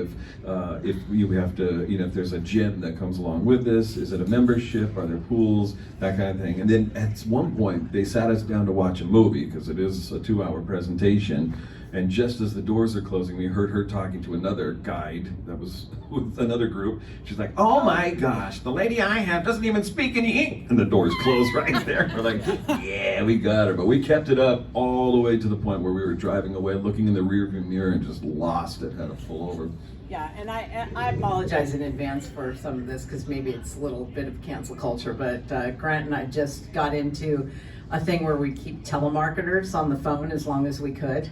if you have to, if there's a gym that comes along with this, is it a membership, are there pools, that kind of thing. And then at one point, they sat us down to watch a movie, because it is a 2-hour presentation. And just as the doors are closing, we heard her talking to another guide that was with another group. She's like, oh my gosh, the lady I have doesn't even speak any English. And the doors closed right there. We're like, yeah, we got her. But we kept it up all the way to the point where we were driving away, looking in the rearview mirror, and just lost it, had to pull over. Yeah, and I apologize in advance for some of this, because maybe it's a little bit of cancel culture, but Grant and I just got into a thing where we keep telemarketers on the phone as long as we could.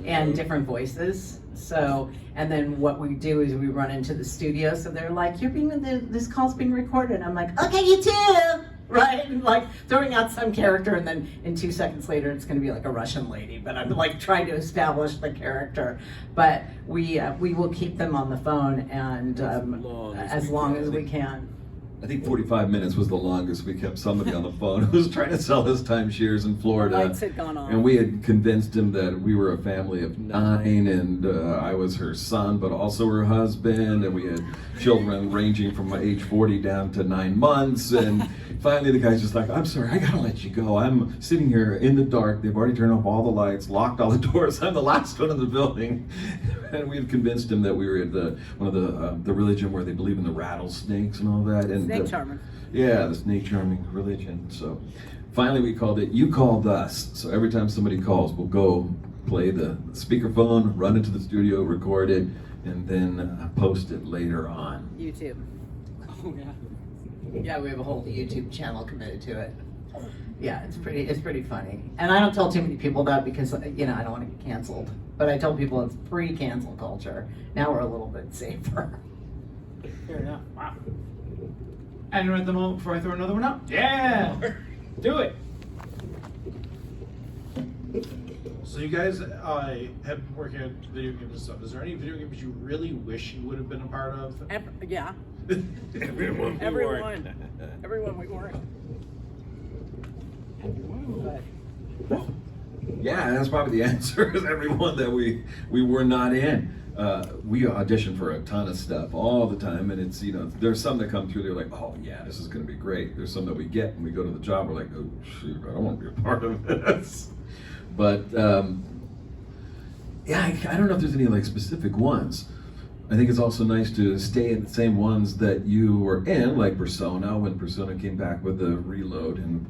And different voices. So, and then what we do is we run into the studio. So they're like, this call's being recorded. I'm like, okay, you too, right? And like throwing out some character, and then in 2 seconds later, it's going to be like a Russian lady. But I'm like trying to establish the character. But we will keep them on the phone and as long as we can. I think 45 minutes was the longest we kept somebody on the phone who was trying to sell us timeshares in Florida. Lights had gone on. And we had convinced him that we were a family of 9, and I was her son, but also her husband, and we had children ranging from age 40 down to 9 months. And finally the guy's just like, I'm sorry, I gotta let you go. I'm sitting here in the dark. They've already turned off all the lights, locked all the doors. I'm the last one in the building. And we had convinced him that we were at one of the religion where they believe in the rattlesnakes and all that. And Snake charming. Yeah, the snake charming religion. So finally we called it, you called us. So every time somebody calls, we'll go play the speakerphone, run into the studio, record it, and then post it later on. YouTube. Oh yeah. Yeah, we have a whole YouTube channel committed to it. Yeah, it's pretty funny. And I don't tell too many people that because, you know, I don't want to get canceled. But I tell people it's pre-cancel culture. Now we're a little bit safer. Fair enough. Wow. And at the moment, before I throw another one out, yeah, do it. So you guys have been working on video games and stuff. Is there any video games you really wish you would have been a part of? Yeah. Everyone. Everyone we weren't. But Yeah, that's probably the answer. Is everyone that we were not in. We audition for a ton of stuff all the time, and it's, you know, there's some that come through. They're like, oh yeah, this is going to be great. There's some that we get and we go to the job. We're like, oh shoot, I don't want to be a part of this. But yeah, I don't know if there's any like specific ones. I think it's also nice to stay in the same ones that you were in, like Persona, when Persona came back with the reload, and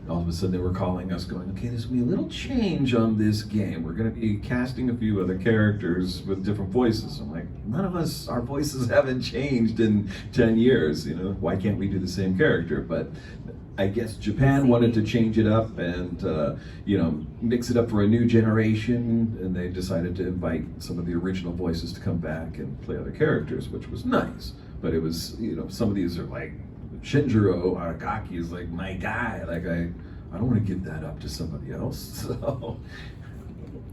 all of a sudden they were calling us going, okay, there's going to be a little change on this game. We're going to be casting a few other characters with different voices. I'm like, none of us, our voices haven't changed in 10 years, you know, why can't we do the same character? But I guess Japan wanted to change it up and, you know, mix it up for a new generation, and they decided to invite some of the original voices to come back and play other characters, which was nice. But it was, you know, some of these are like, Shinjiro Aragaki is like my guy. Like I don't want to give that up to somebody else. So.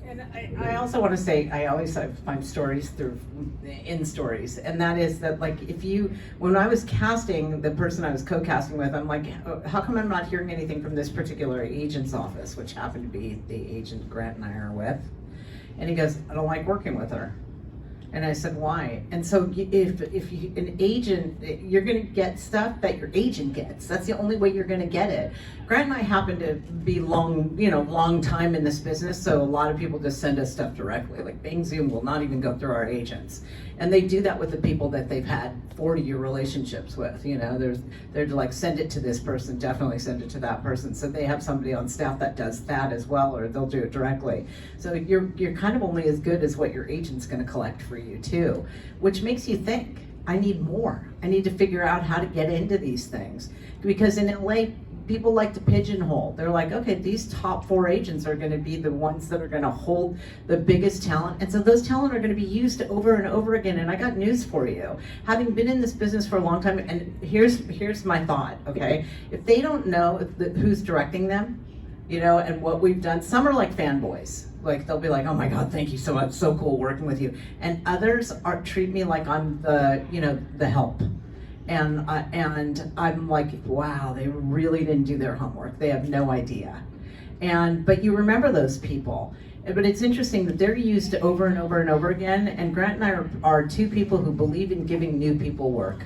And I also want to say, I always find stories in stories, and that is that, like, when I was casting the person I was co-casting with, I'm like, how come I'm not hearing anything from this particular agent's office, which happened to be the agent Grant and I are with? And he goes, I don't like working with her. And I said, why? And so if an agent, you're going to get stuff that your agent gets. That's the only way you're going to get it. Grant and I happen to be long time in this business, so a lot of people just send us stuff directly. Like Bing Zoom will not even go through our agents. And they do that with the people that they've had 40-year relationships with. You know, they're like, send it to this person, definitely send it to that person. So they have somebody on staff that does that as well, or they'll do it directly. So you're kind of only as good as what your agent's going to collect for you too, which makes you think, I need more. I need to figure out how to get into these things. Because in LA, people like to pigeonhole. They're like, okay, these top 4 agents are going to be the ones that are going to hold the biggest talent. And so those talent are going to be used over and over again. And I got news for you. Having been in this business for a long time, and here's my thought, okay? If they don't know who's directing them, you know, and what we've done, some are like fanboys. Like they'll be like, oh my God, thank you so much, so cool working with you. And others treat me like I'm the help. And I'm like, wow, they really didn't do their homework. They have no idea. But you remember those people. But it's interesting that they're used over and over and over again. And Grant and I are 2 people who believe in giving new people work,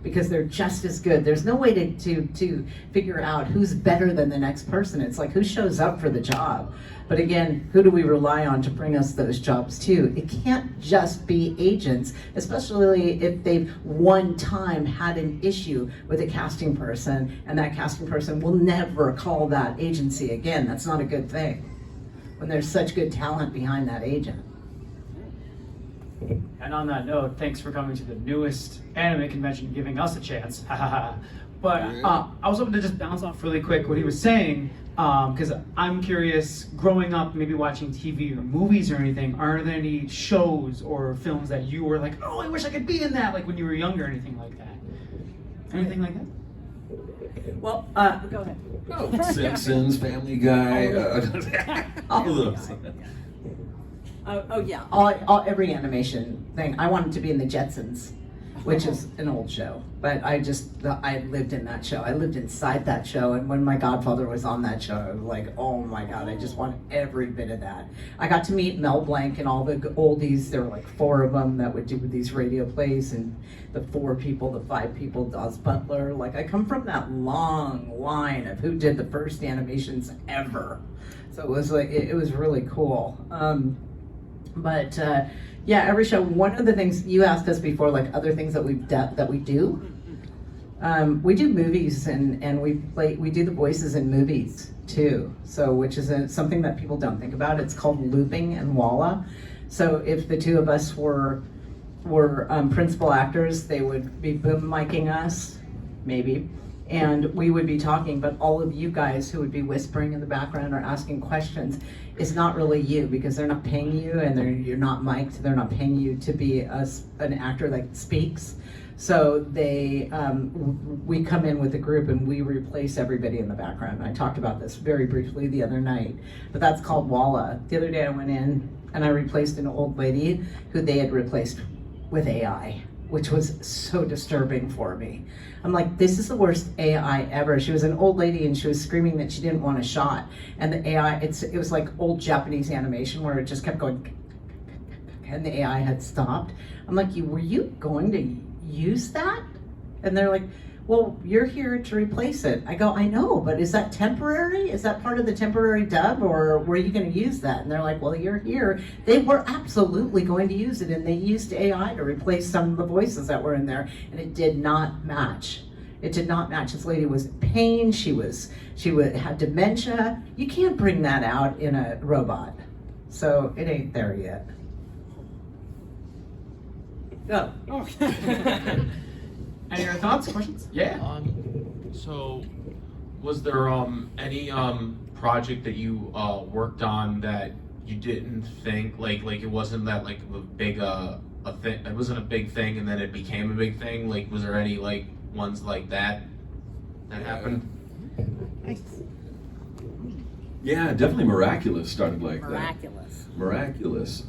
because they're just as good. There's no way to figure out who's better than the next person. It's like, who shows up for the job? But again, who do we rely on to bring us those jobs too? It can't just be agents, especially if they've one time had an issue with a casting person, and that casting person will never call that agency again. That's not a good thing when there's such good talent behind that agent. And on that note, thanks for coming to the newest anime convention, giving us a chance. But I was hoping to just bounce off really quick what he was saying, because I'm curious, growing up, maybe watching TV or movies or anything, are there any shows or films that you were like, oh, I wish I could be in that, like when you were younger, or anything like that? Anything like that? Well, go ahead. Oh, Simpsons, Family Guy, all of those. Oh yeah, every animation thing. I wanted to be in the Jetsons, which is an old show, but I lived in that show. I lived inside that show, and when my godfather was on that show, I was like, oh my God, I just want every bit of that. I got to meet Mel Blanc and all the oldies. There were like 4 of them that would do these radio plays, and the 4 people, the 5 people, Dawes Butler. Like, I come from that long line of who did the first animations ever. So it was like, it was really cool. But yeah, every show. One of the things you asked us before, like other things that we do. We do movies, and we do the voices in movies too. So, which is something that people don't think about. It's called looping and walla. So if the 2 of us were were principal actors, they would be boom micing us, maybe, and we would be talking, but all of you guys who would be whispering in the background or asking questions is not really you, because they're not paying you, and you're not mic'd, they're not paying you to be an actor that speaks. So we come in with a group and we replace everybody in the background. I talked about this very briefly the other night, but that's called Walla. The other day I went in and I replaced an old lady who they had replaced with AI, which was so disturbing for me. I'm like, this is the worst AI ever. She was an old lady and she was screaming that she didn't want a shot. And the AI, it was like old Japanese animation where it just kept going, and the AI had stopped. I'm like, were you going to use that? And they're like, well, you're here to replace it. I go, I know, but is that temporary? Is that part of the temporary dub, or were you going to use that? And they're like, well, you're here. They were absolutely going to use it, and they used AI to replace some of the voices that were in there, and it did not match. It did not match. This lady was in pain. She had dementia. You can't bring that out in a robot. So it ain't there yet. Go. Any other thoughts, questions? Yeah. So, was there any project that you worked on that you didn't think like it wasn't that like a big a thing? It wasn't a big thing, and then it became a big thing. Like, was there any like ones like that happened? Yeah, definitely Miraculous started like Miraculous. that. Miraculous.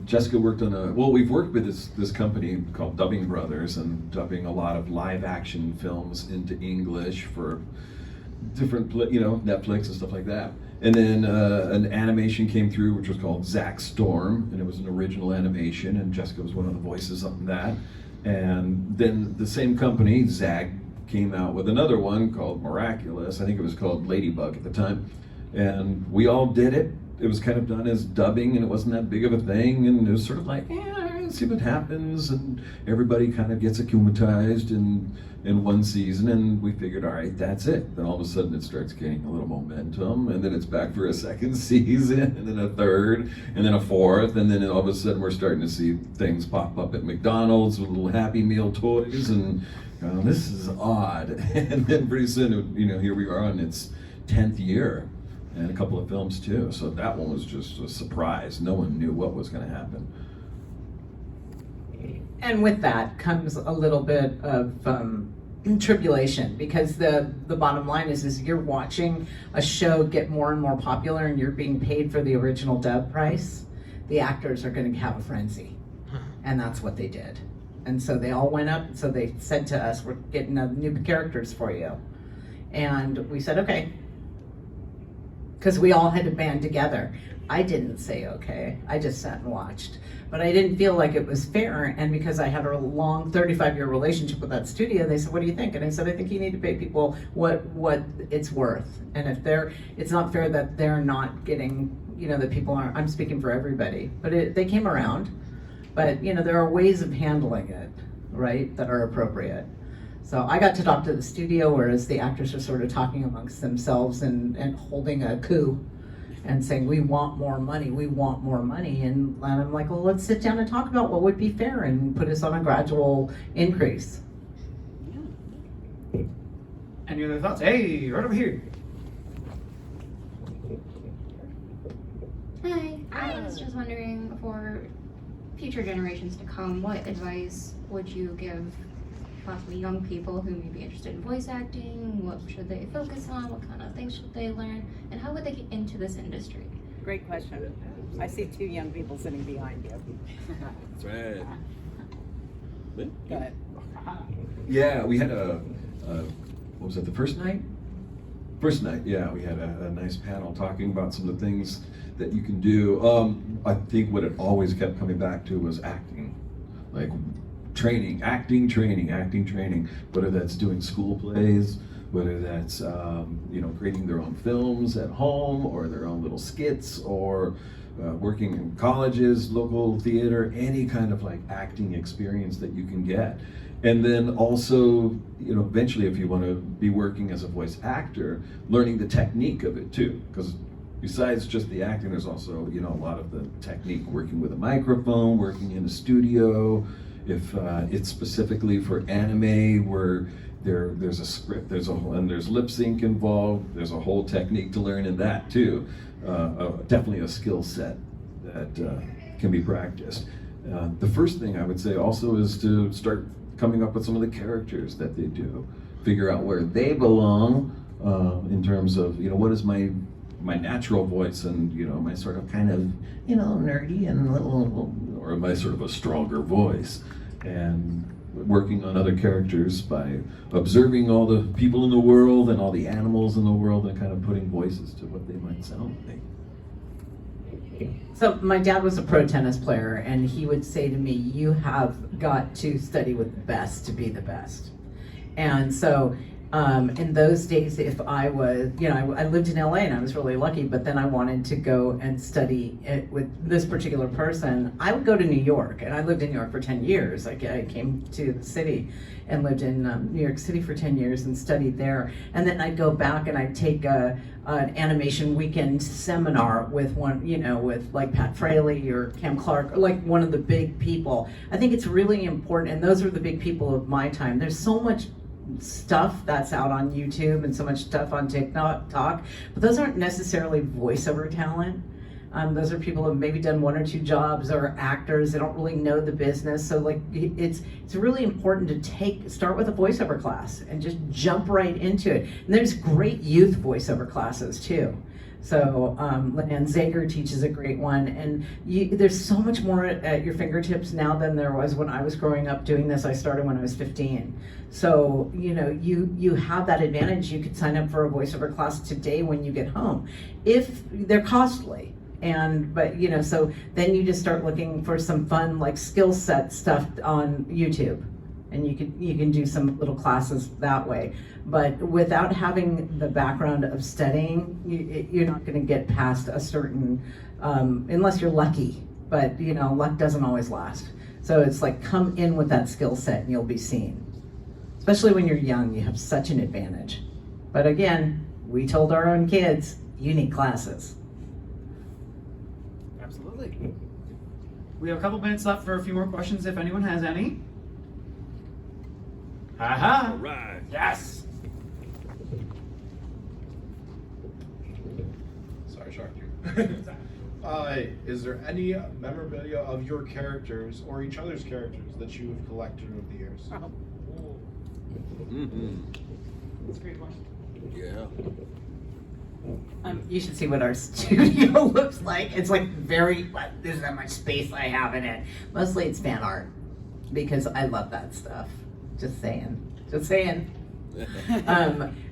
Jessica worked on we've worked with this company called Dubbing Brothers, and dubbing a lot of live action films into English for different, Netflix and stuff like that. And then an animation came through which was called Zack Storm, and it was an original animation, and Jessica was one of the voices on that. And then the same company, Zag, came out with another one called Miraculous. I think it was called Ladybug at the time. And we all did it. It was kind of done as dubbing, and it wasn't that big of a thing, and it was sort of like, see what happens, and everybody kind of gets acclimatized in one season, and we figured, all right, that's it. Then all of a sudden it starts gaining a little momentum, and then it's back for a second season, and then a third, and then a fourth, and then all of a sudden we're starting to see things pop up at McDonald's with little Happy Meal toys, and this is odd. And then pretty soon, here we are on its 10th year. And a couple of films too. So that one was just a surprise. No one knew what was going to happen. And with that comes a little bit of tribulation, because the bottom line is you're watching a show get more and more popular, and you're being paid for the original dub price. The actors are going to have a frenzy, and that's what they did. And so they all went up. So they said to us, "We're getting new characters for you," and we said, "Okay." Because we all had to band together. I didn't say okay, I just sat and watched. But I didn't feel like it was fair, and because I had a long 35-year relationship with that studio, they said, what do you think? And I said, I think you need to pay people what it's worth. And if it's not fair that they're not getting, that people aren't, I'm speaking for everybody. But they came around, but there are ways of handling it, right, that are appropriate. So I got to talk to the studio, whereas the actors are sort of talking amongst themselves and holding a coup and saying, we want more money, we want more money. And I'm like, well, let's sit down and talk about what would be fair and put us on a gradual increase. Any other thoughts? Hey, right over here. Hi, I was just wondering, for future generations to come, what advice would you give possibly young people who may be interested in voice acting? What should they focus on? What kind of things should they learn? And how would they get into this industry? Great question. I see two young people sitting behind you. That's right. Go ahead. Yeah, we had what was it, the first night? First night, yeah, we had a nice panel talking about some of the things that you can do. I think what it always kept coming back to was acting. Like, acting training, whether that's doing school plays, whether that's creating their own films at home, or their own little skits, or working in colleges, local theater, any kind of like acting experience that you can get. And then also, eventually if you want to be working as a voice actor, learning the technique of it too, because besides just the acting, there's also a lot of the technique, working with a microphone, working in a studio, If it's specifically for anime, where there's a script, and there's lip sync involved. There's a whole technique to learn in that too. Definitely a skill set that can be practiced. The first thing I would say also is to start coming up with some of the characters that they do. Figure out where they belong in terms of, what is my natural voice, and my sort of kind of nerdy and little, or my sort of a stronger voice, and working on other characters by observing all the people in the world and all the animals in the world and kind of putting voices to what they might sound like. So my dad was a pro tennis player, and he would say to me, you have got to study with the best to be the best. And so in those days, if I was, I lived in LA and I was really lucky, but then I wanted to go and study it with this particular person, I would go to New York, and I lived in New York for 10 years. I came to the city and lived in New York City for 10 years and studied there. And then I'd go back and I'd take an animation weekend seminar with one, with like Pat Fraley or Cam Clark, or like one of the big people. I think it's really important, and those are the big people of my time. There's so much stuff that's out on YouTube and so much stuff on TikTok, but those aren't necessarily voiceover talent. Those are people who have maybe done 1 or 2 jobs, or actors. They don't really know the business. So like it's really important to start with a voiceover class and just jump right into it. And there's great youth voiceover classes too. So Leanne Zager teaches a great one, and there's so much more at your fingertips now than there was when I was growing up doing this. I started when I was 15. So you have that advantage. You could sign up for a voiceover class today when you get home, if they're costly. But so then you just start looking for some fun like skill set stuff on YouTube, and you can do some little classes that way. But without having the background of studying, you're not going to get past a certain, unless you're lucky. But luck doesn't always last. So it's like, come in with that skill set and you'll be seen. Especially when you're young, you have such an advantage. But again, we told our own kids, you need classes. Absolutely. We have a couple minutes left for a few more questions if anyone has any. Haha. All right. Yes. Sorry, shocked you. Is there any memorabilia of your characters or each other's characters that you have collected over the years? Mm-hmm. That's a great question. Yeah. You should see what our studio looks like. It's like there's that much space I have in it. Mostly it's fan art, because I love that stuff. Just saying.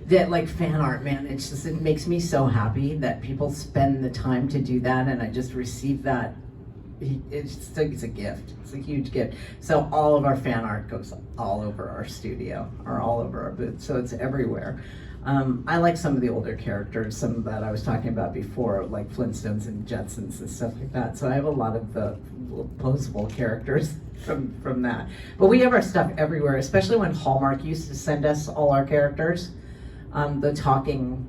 That like fan art, man, it makes me so happy that people spend the time to do that, and I just receive that. It's a gift. It's a huge gift. So all of our fan art goes all over our studio, or all over our booth, so it's everywhere. I like some of the older characters, some that I was talking about before, like Flintstones and Jetsons and stuff like that. So I have a lot of the posable characters from that. But we have our stuff everywhere, especially when Hallmark used to send us all our characters. The talking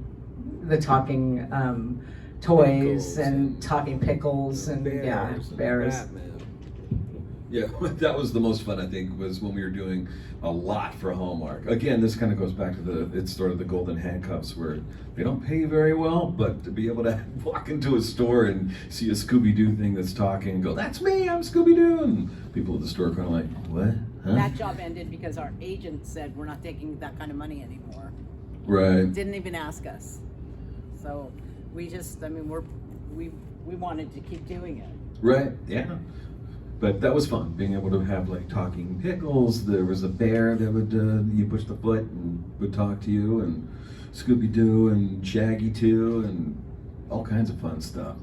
toys and talking pickles and bears. Batman. Yeah, that was the most fun, I think, was when we were doing a lot for Hallmark. Again, this kind of goes back to it's sort of the golden handcuffs, where they don't pay very well, but to be able to walk into a store and see a Scooby-Doo thing that's talking and go, that's me, I'm Scooby-Doo, and people at the store kind of like, what? Huh? That job ended because our agent said we're not taking that kind of money anymore. Right. Didn't even ask us. So we just, we wanted to keep doing it. Right, yeah. But that was fun, being able to have like talking pickles. There was a bear that would, you push the foot and would talk to you, and Scooby-Doo and Shaggy too, and all kinds of fun stuff.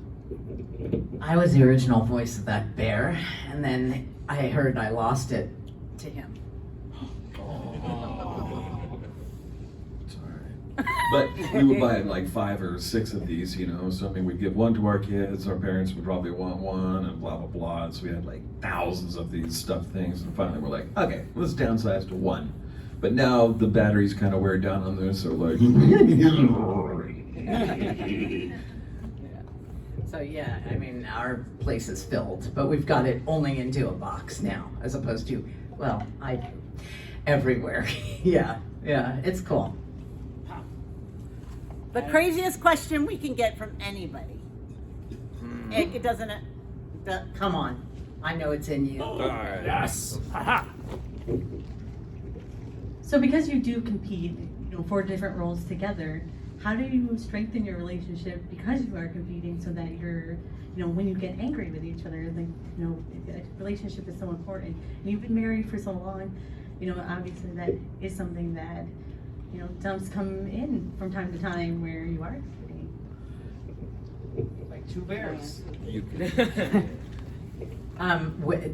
I was the original voice of that bear, and then I heard I lost it to him. But we would buy like 5 or 6 of these, so we'd give one to our kids, our parents would probably want one, and blah, blah, blah. And so we had like thousands of these stuffed things, and finally we're like, okay, let's downsize to 1. But now the batteries kind of wear down on this, so like... So yeah, I mean, our place is filled, but we've got it only into a box now, as opposed to, well, I do everywhere. Yeah, it's cool. The craziest question we can get from anybody. It doesn't. Come on, I know it's in you. Yes. Haha. So because you do compete, for different roles together, how do you strengthen your relationship because you are competing so that you're, when you get angry with each other, a relationship is so important. And you've been married for so long, obviously that is something that, does come in from time to time where you are competing. Like two bears.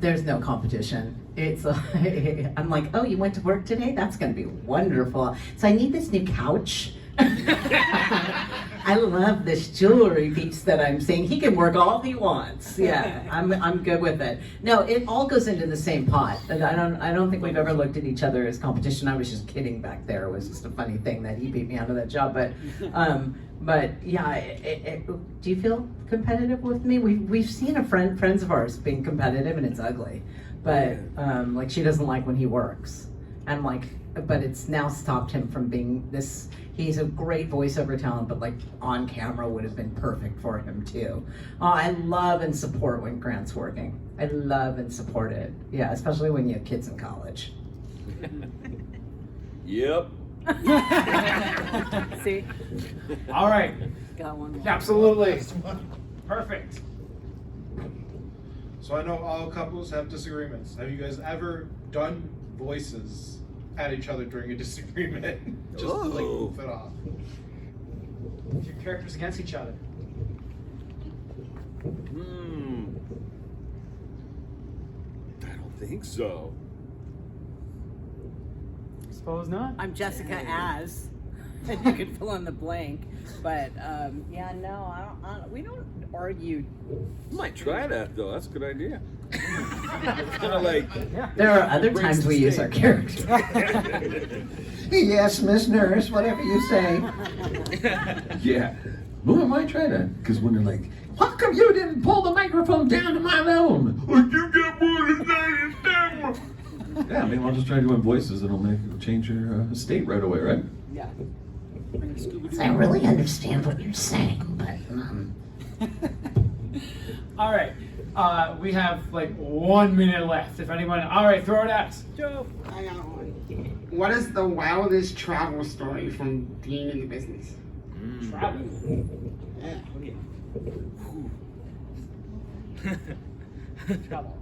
There's no competition. It's I'm like, oh, you went to work today? That's gonna be wonderful. So I need this new couch. I love this jewelry piece that I'm seeing. He can work all he wants. Yeah, I'm good with it. No, it all goes into the same pot. And I don't think we've ever looked at each other as competition. I was just kidding back there. It was just a funny thing that he beat me out of that job. But yeah, do you feel competitive with me? We've seen friends of ours being competitive, and it's ugly. But like, she doesn't like when he works, and like, but it's now stopped him from being this. He's a great voiceover talent, but like on camera would have been perfect for him too. I love and support when Grant's working. I love and support it. Yeah, especially when you have kids in college. Yep. See? All right. Got one more. Absolutely. Perfect. So I know all couples have disagreements. Have you guys ever done voices at each other during a disagreement? Just to like move it off. Your characters against each other. I don't think so. Suppose not. I'm Jessica as, and you can fill in the blank. But yeah, no, we don't argue. You might try that though. That's a good idea. It's kind of like. There are other times we use our characters. Yes, Miss Nurse, whatever you say. Yeah. Well, I might try that. Because when they're like, how come you didn't pull the microphone down to my level? Like, you get more than that. Yeah, maybe I'll just try doing voices. It'll change your state right away, right? Yeah. I really understand what you're saying, but. All right. We have like 1 minute left. If anyone, all right, throw it at us. Joe. I got one. What is the wildest travel story from being in the business? Travel. Yeah. Travel.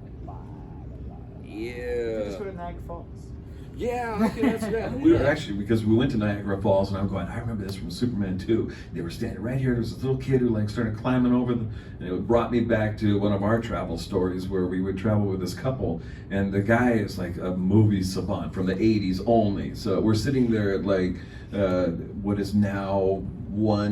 Yeah. Just go to Niagara Falls. Yeah, okay, that's that. We were actually, because we went to Niagara Falls, and I'm going, I remember this from Superman 2. They were standing right here. There was this little kid who like started climbing over and it brought me back to one of our travel stories where we would travel with this couple, and the guy is like a movie savant from the 80s only. So we're sitting there at like, what is now what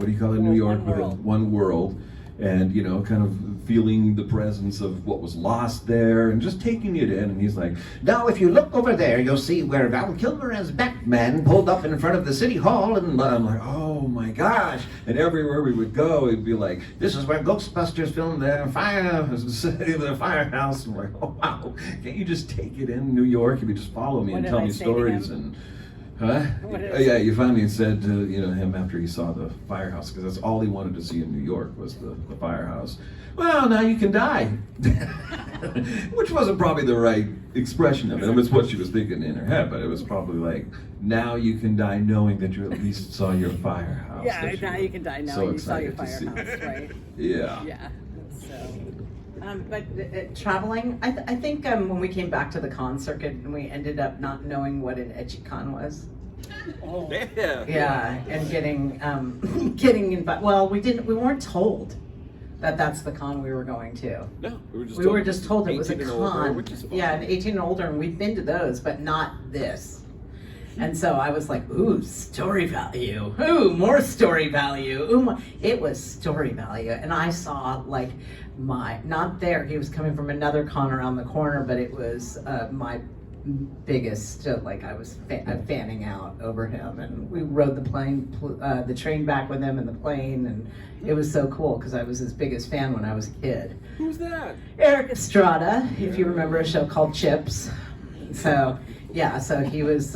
do you call it, New York? One World. And, kind of feeling the presence of what was lost there and just taking it in. And he's like, now if you look over there, you'll see where Val Kilmer as Batman pulled up in front of the city hall. And I'm like, oh my gosh. And everywhere we would go, it'd be like, this is where Ghostbusters filmed the firehouse. And I'm like, oh wow, can't you just take it in New York? You could just follow me and tell me stories and... Huh? Yeah, you finally said to him after he saw the firehouse, because that's all he wanted to see in New York was the firehouse. Well, now you can die. Which wasn't probably the right expression of it. It was what she was thinking in her head, but it was probably like, now you can die knowing that you at least saw your firehouse. Yeah, now you can die knowing you saw your excited to firehouse, right? Yeah. Yeah. So. But traveling, I think when we came back to the con circuit and we ended up not knowing what an Echicon was. Oh. Yeah. Yeah, and getting invited. Well, we weren't told that that's the con we were going to. No, we were just told it was a 18 and older, con. which is fine. Yeah, and 18 and older, and we've been to those, but not this. And so I was like, ooh, story value. Ooh, more story value. Ooh, it was story value. And I saw like not there. He was coming from another con around the corner, but it was my biggest, like I was fanning out over him, and we rode the train back with him in the plane, and it was so cool because I was his biggest fan when I was a kid. Who's that? Eric Estrada, if you remember a show called Chips. So yeah, so he was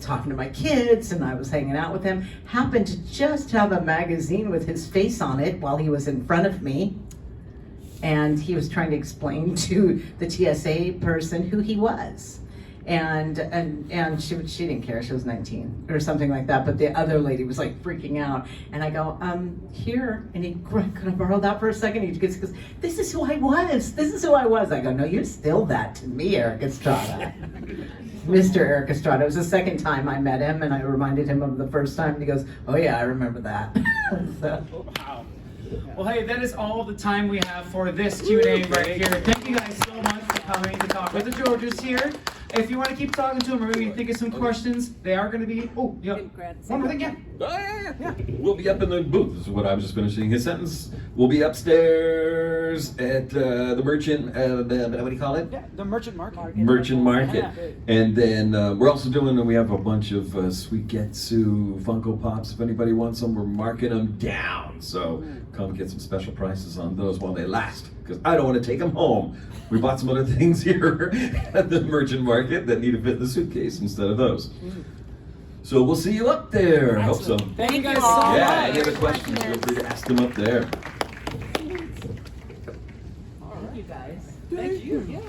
talking to my kids, and I was hanging out with him. Happened to just have a magazine with his face on it while he was in front of me, and he was trying to explain to the TSA person who he was. And she didn't care. She was 19 or something like that. But the other lady was like freaking out. And I go, here. And he, could I borrow that for a second? He goes, this is who I was. This is who I was. I go, no, you're still that to me, Eric Estrada. Mr. Eric Estrada. It was the second time I met him, and I reminded him of the first time. And he goes, oh yeah, I remember that. So. Wow. Well, hey, that is all the time we have for this Q&A right here. Thank you guys so much for coming to talk with the Georges here. If you want to keep talking to them or maybe think of some questions, they are going to be. Oh, yeah. One more thing, yeah. Oh, yeah. We'll be up in the booth. This is what I was just finishing his sentence. We'll be upstairs at the merchant. What do you call it? Yeah, the merchant market. Merchant market. And then we're also doing. We have a bunch of Suigetsu Funko Pops. If anybody wants them, we're marking them down. So come get some special prices on those while they last. Because I don't want to take them home. We bought some other things here at the merchant market that need to fit in the suitcase instead of those. So we'll see you up there. I hope so. Thank you guys so much. Yeah, any other questions, feel free to ask them up there. Thank you guys. Thank you. Yeah.